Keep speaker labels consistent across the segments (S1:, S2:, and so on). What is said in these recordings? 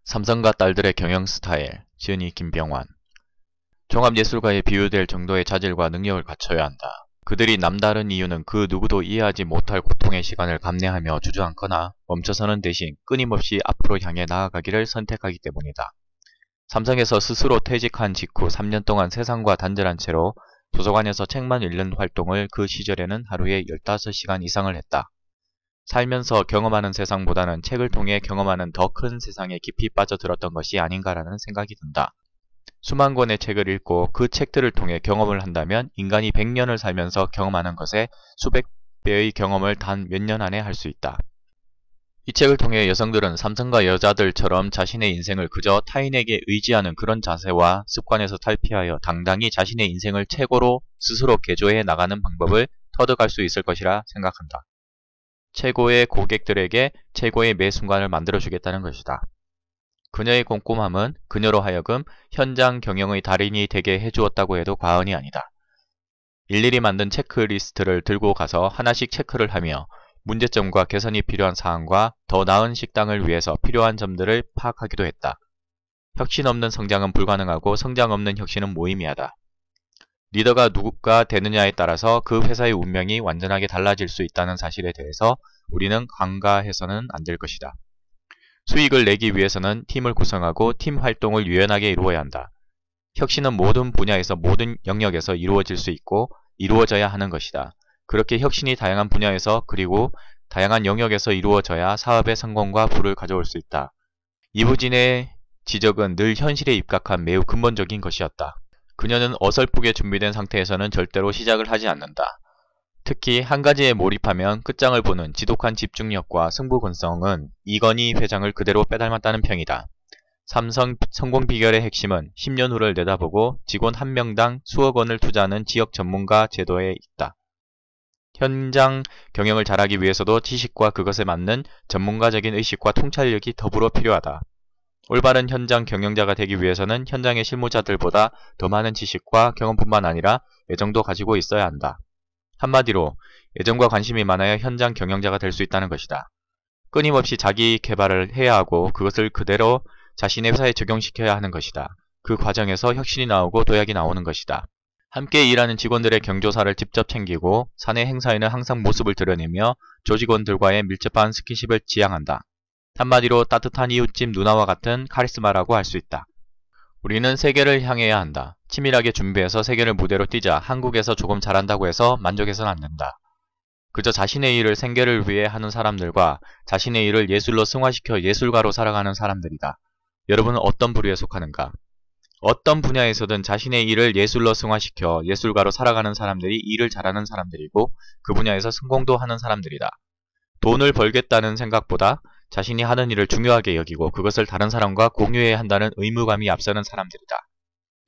S1: 삼성과 딸들의 경영 스타일, 지은이 김병완. 종합예술가에 비유될 정도의 자질과 능력을 갖춰야 한다. 그들이 남다른 이유는 그 누구도 이해하지 못할 고통의 시간을 감내하며 주저앉거나 멈춰서는 대신 끊임없이 앞으로 향해 나아가기를 선택하기 때문이다. 삼성에서 스스로 퇴직한 직후 3년 동안 세상과 단절한 채로 도서관에서 책만 읽는 활동을 그 시절에는 하루에 15시간 이상을 했다. 살면서 경험하는 세상보다는 책을 통해 경험하는 더 큰 세상에 깊이 빠져들었던 것이 아닌가라는 생각이 든다. 수만 권의 책을 읽고 그 책들을 통해 경험을 한다면 인간이 100년을 살면서 경험하는 것에 수백 배의 경험을 단 몇 년 안에 할 수 있다. 이 책을 통해 여성들은 삼성과 여자들처럼 자신의 인생을 그저 타인에게 의지하는 그런 자세와 습관에서 탈피하여 당당히 자신의 인생을 최고로 스스로 개조해 나가는 방법을 터득할 수 있을 것이라 생각한다. 최고의 고객들에게 최고의 매 순간을 만들어주겠다는 것이다. 그녀의 꼼꼼함은 그녀로 하여금 현장 경영의 달인이 되게 해주었다고 해도 과언이 아니다. 일일이 만든 체크리스트를 들고 가서 하나씩 체크를 하며 문제점과 개선이 필요한 사항과 더 나은 식당을 위해서 필요한 점들을 파악하기도 했다. 혁신 없는 성장은 불가능하고 성장 없는 혁신은 무의미하다. 리더가 누가 되느냐에 따라서 그 회사의 운명이 완전하게 달라질 수 있다는 사실에 대해서 우리는 간과해서는 안 될 것이다. 수익을 내기 위해서는 팀을 구성하고 팀 활동을 유연하게 이루어야 한다. 혁신은 모든 분야에서 모든 영역에서 이루어질 수 있고 이루어져야 하는 것이다. 그렇게 혁신이 다양한 분야에서 그리고 다양한 영역에서 이루어져야 사업의 성공과 부를 가져올 수 있다. 이부진의 지적은 늘 현실에 입각한 매우 근본적인 것이었다. 그녀는 어설프게 준비된 상태에서는 절대로 시작을 하지 않는다. 특히 한 가지에 몰입하면 끝장을 보는 지독한 집중력과 승부근성은 이건희 회장을 그대로 빼닮았다는 평이다. 삼성 성공 비결의 핵심은 10년 후를 내다보고 직원 한 명당 수억 원을 투자하는 지역 전문가 제도에 있다. 현장 경영을 잘하기 위해서도 지식과 그것에 맞는 전문가적인 의식과 통찰력이 더불어 필요하다. 올바른 현장 경영자가 되기 위해서는 현장의 실무자들보다 더 많은 지식과 경험뿐만 아니라 애정도 가지고 있어야 한다. 한마디로 애정과 관심이 많아야 현장 경영자가 될 수 있다는 것이다. 끊임없이 자기 개발을 해야 하고 그것을 그대로 자신의 회사에 적용시켜야 하는 것이다. 그 과정에서 혁신이 나오고 도약이 나오는 것이다. 함께 일하는 직원들의 경조사를 직접 챙기고 사내 행사에는 항상 모습을 드러내며 조직원들과의 밀접한 스킨십을 지향한다. 한마디로 따뜻한 이웃집 누나와 같은 카리스마라고 할 수 있다. 우리는 세계를 향해야 한다. 치밀하게 준비해서 세계를 무대로 뛰자 한국에서 조금 잘한다고 해서 만족해서는 안 된다. 그저 자신의 일을 생계를 위해 하는 사람들과 자신의 일을 예술로 승화시켜 예술가로 살아가는 사람들이다. 여러분은 어떤 부류에 속하는가? 어떤 분야에서든 자신의 일을 예술로 승화시켜 예술가로 살아가는 사람들이 일을 잘하는 사람들이고 그 분야에서 성공도 하는 사람들이다. 돈을 벌겠다는 생각보다 자신이 하는 일을 중요하게 여기고 그것을 다른 사람과 공유해야 한다는 의무감이 앞서는 사람들이다.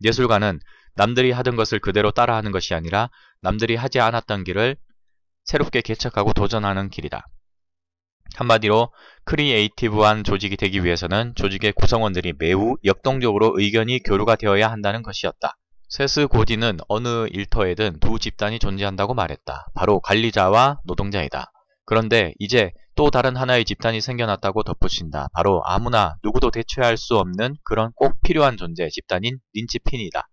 S1: 예술가는 남들이 하던 것을 그대로 따라하는 것이 아니라 남들이 하지 않았던 길을 새롭게 개척하고 도전하는 길이다. 한마디로 크리에이티브한 조직이 되기 위해서는 조직의 구성원들이 매우 역동적으로 의견이 교류가 되어야 한다는 것이었다. 세스 고디는 어느 일터에든 두 집단이 존재한다고 말했다. 바로 관리자와 노동자이다. 그런데 이제 또 다른 하나의 집단이 생겨났다고 덧붙인다. 바로 아무나 누구도 대체할 수 없는 그런 꼭 필요한 존재 집단인 린치핀이다.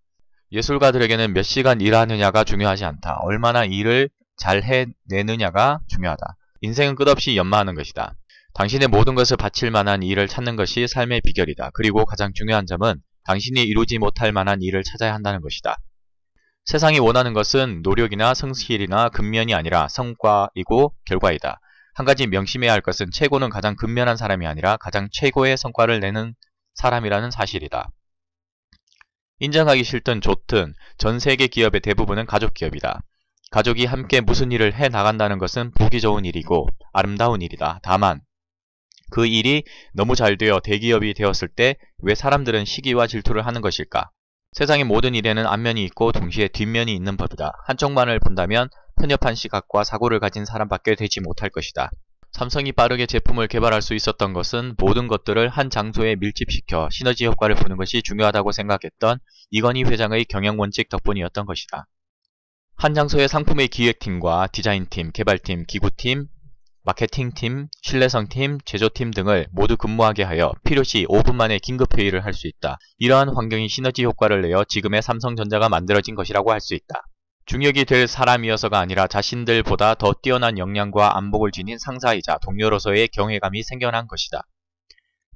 S1: 예술가들에게는 몇 시간 일하느냐가 중요하지 않다. 얼마나 일을 잘 해내느냐가 중요하다. 인생은 끝없이 연마하는 것이다. 당신의 모든 것을 바칠 만한 일을 찾는 것이 삶의 비결이다. 그리고 가장 중요한 점은 당신이 이루지 못할 만한 일을 찾아야 한다는 것이다. 세상이 원하는 것은 노력이나 성실이나 근면이 아니라 성과이고 결과이다. 한 가지 명심해야 할 것은 최고는 가장 근면한 사람이 아니라 가장 최고의 성과를 내는 사람이라는 사실이다. 인정하기 싫든 좋든 전 세계 기업의 대부분은 가족 기업이다. 가족이 함께 무슨 일을 해 나간다는 것은 보기 좋은 일이고 아름다운 일이다. 다만 그 일이 너무 잘 되어 대기업이 되었을 때 왜 사람들은 시기와 질투를 하는 것일까? 세상의 모든 일에는 앞면이 있고 동시에 뒷면이 있는 법이다. 한쪽만을 본다면 편협한 시각과 사고를 가진 사람밖에 되지 못할 것이다. 삼성이 빠르게 제품을 개발할 수 있었던 것은 모든 것들을 한 장소에 밀집시켜 시너지 효과를 보는 것이 중요하다고 생각했던 이건희 회장의 경영 원칙 덕분이었던 것이다. 한 장소의 상품의 기획팀과 디자인팀, 개발팀, 기구팀, 마케팅팀, 신뢰성팀, 제조팀 등을 모두 근무하게 하여 필요시 5분 만에 긴급회의를 할 수 있다. 이러한 환경이 시너지 효과를 내어 지금의 삼성전자가 만들어진 것이라고 할 수 있다. 중역이 될 사람이어서가 아니라 자신들보다 더 뛰어난 역량과 안목을 지닌 상사이자 동료로서의 경외감이 생겨난 것이다.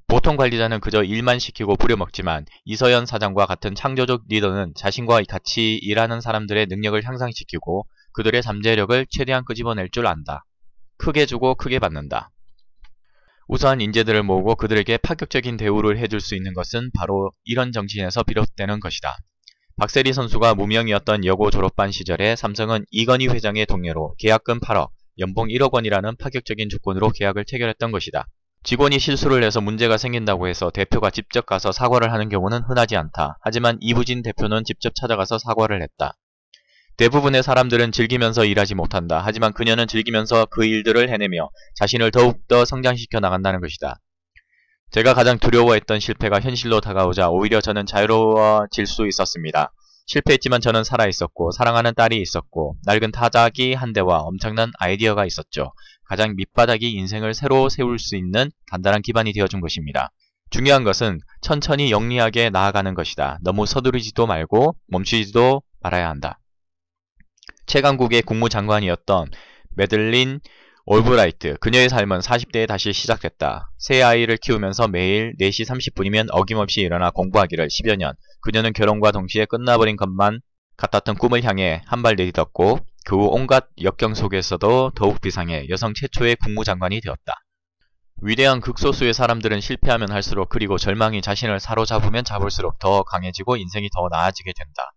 S1: 보통 관리자는 그저 일만 시키고 부려먹지만 이서연 사장과 같은 창조적 리더는 자신과 같이 일하는 사람들의 능력을 향상시키고 그들의 잠재력을 최대한 끄집어낼 줄 안다. 크게 주고 크게 받는다. 우수한 인재들을 모으고 그들에게 파격적인 대우를 해줄 수 있는 것은 바로 이런 정신에서 비롯되는 것이다. 박세리 선수가 무명이었던 여고 졸업반 시절에 삼성은 이건희 회장의 동료로 계약금 8억, 연봉 1억 원이라는 파격적인 조건으로 계약을 체결했던 것이다. 직원이 실수를 해서 문제가 생긴다고 해서 대표가 직접 가서 사과를 하는 경우는 흔하지 않다. 하지만 이부진 대표는 직접 찾아가서 사과를 했다. 대부분의 사람들은 즐기면서 일하지 못한다. 하지만 그녀는 즐기면서 그 일들을 해내며 자신을 더욱더 성장시켜 나간다는 것이다. 제가 가장 두려워했던 실패가 현실로 다가오자 오히려 저는 자유로워질 수 있었습니다. 실패했지만 저는 살아있었고 사랑하는 딸이 있었고 낡은 타자기 한 대와 엄청난 아이디어가 있었죠. 가장 밑바닥이 인생을 새로 세울 수 있는 단단한 기반이 되어준 것입니다. 중요한 것은 천천히 영리하게 나아가는 것이다. 너무 서두르지도 말고 멈추지도 말아야 한다. 최강국의 국무장관이었던 매들린 올브라이트, 그녀의 삶은 40대에 다시 시작됐다. 새 아이를 키우면서 매일 4시 30분이면 어김없이 일어나 공부하기를 10여 년, 그녀는 결혼과 동시에 끝나버린 것만 같았던 꿈을 향해 한 발 내딛었고 그 후 온갖 역경 속에서도 더욱 비상해 여성 최초의 국무장관이 되었다. 위대한 극소수의 사람들은 실패하면 할수록 그리고 절망이 자신을 사로잡으면 잡을수록 더 강해지고 인생이 더 나아지게 된다.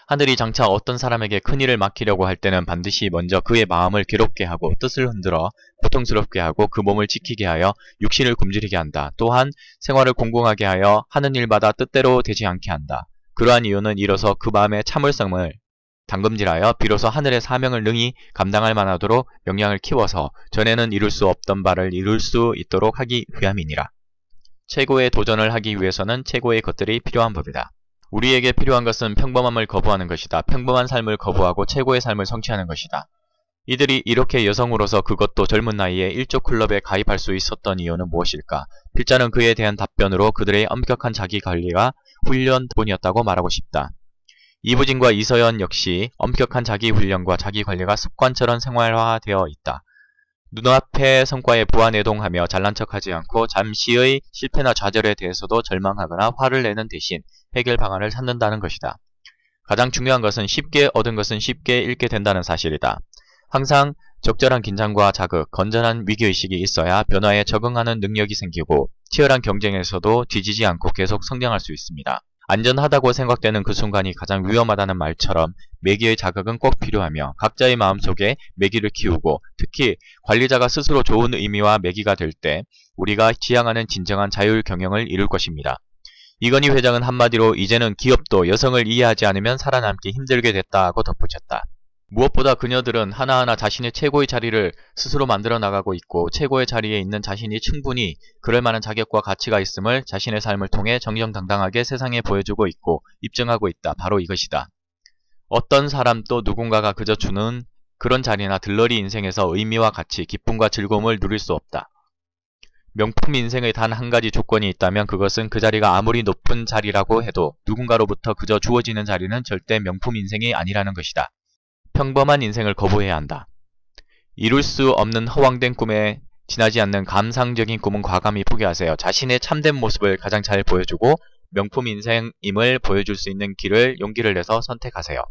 S1: 하늘이 장차 어떤 사람에게 큰일을 맡기려고 할 때는 반드시 먼저 그의 마음을 괴롭게 하고 뜻을 흔들어 고통스럽게 하고 그 몸을 지키게 하여 육신을 굶주리게 한다. 또한 생활을 공공하게 하여 하는 일마다 뜻대로 되지 않게 한다. 그러한 이유는 이로써 그 마음의 참을성을 담금질하여 비로소 하늘의 사명을 능히 감당할 만하도록 역량을 키워서 전에는 이룰 수 없던 바를 이룰 수 있도록 하기 위함이니라. 최고의 도전을 하기 위해서는 최고의 것들이 필요한 법이다. 우리에게 필요한 것은 평범함을 거부하는 것이다. 평범한 삶을 거부하고 최고의 삶을 성취하는 것이다. 이들이 이렇게 여성으로서 그것도 젊은 나이에 일조 클럽에 가입할 수 있었던 이유는 무엇일까? 필자는 그에 대한 답변으로 그들의 엄격한 자기관리가 훈련 덕분이었다고 말하고 싶다. 이부진과 이서연 역시 엄격한 자기훈련과 자기관리가 습관처럼 생활화되어 있다. 눈앞의 성과에 부안해동하며 잘난 척하지 않고 잠시의 실패나 좌절에 대해서도 절망하거나 화를 내는 대신 해결 방안을 찾는다는 것이다. 가장 중요한 것은 쉽게 얻은 것은 쉽게 잃게 된다는 사실이다. 항상 적절한 긴장과 자극, 건전한 위기의식이 있어야 변화에 적응하는 능력이 생기고 치열한 경쟁에서도 뒤지지 않고 계속 성장할 수 있습니다. 안전하다고 생각되는 그 순간이 가장 위험하다는 말처럼 매기의 자극은 꼭 필요하며 각자의 마음속에 매기를 키우고 특히 관리자가 스스로 좋은 의미와 매기가 될 때 우리가 지향하는 진정한 자율 경영을 이룰 것입니다. 이건희 회장은 한마디로 이제는 기업도 여성을 이해하지 않으면 살아남기 힘들게 됐다고 덧붙였다. 무엇보다 그녀들은 하나하나 자신의 최고의 자리를 스스로 만들어 나가고 있고 최고의 자리에 있는 자신이 충분히 그럴 만한 자격과 가치가 있음을 자신의 삶을 통해 정정당당하게 세상에 보여주고 있고 입증하고 있다. 바로 이것이다. 어떤 사람 또 누군가가 그저 주는 그런 자리나 들러리 인생에서 의미와 가치, 기쁨과 즐거움을 누릴 수 없다. 명품 인생의 단 한 가지 조건이 있다면 그것은 그 자리가 아무리 높은 자리라고 해도 누군가로부터 그저 주어지는 자리는 절대 명품 인생이 아니라는 것이다. 평범한 인생을 거부해야 한다. 이룰 수 없는 허황된 꿈에 지나지 않는 감상적인 꿈은 과감히 포기하세요. 자신의 참된 모습을 가장 잘 보여주고 명품 인생임을 보여줄 수 있는 길을 용기를 내서 선택하세요.